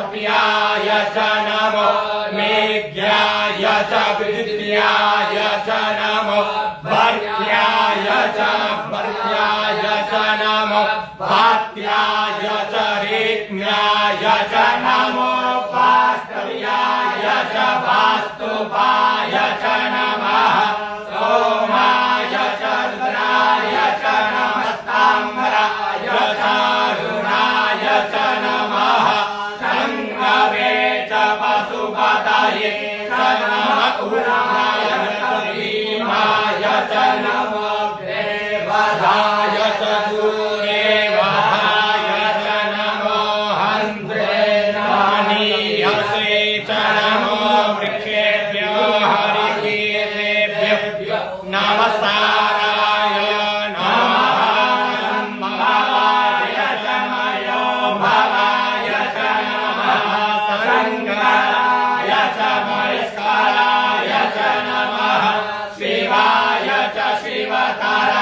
कप्याय च नमो मेघ्याय च विद्याय च नमो भर्त्याय च नमो भात्याय च रेत्म्याय च नमो वास्तव्याय च वास्तुपाय च नमः सोमाय च रुद्राय च नमस्ताम्बराय च अरुणाय च नमः शङ्भवे च पशुपतये च नमः उराय च भीमाय च नमः देवदाय च सूर्येवाय च नमो हन्त्रे नानीयसे च नमो वृक्षेभ्यो हरिकेशेभ्यो नमस्काराय नमः भवाय च मयो भवाय च नमः शङ्कराय च महेश्वराय च नमः शिवाय च शिवतराय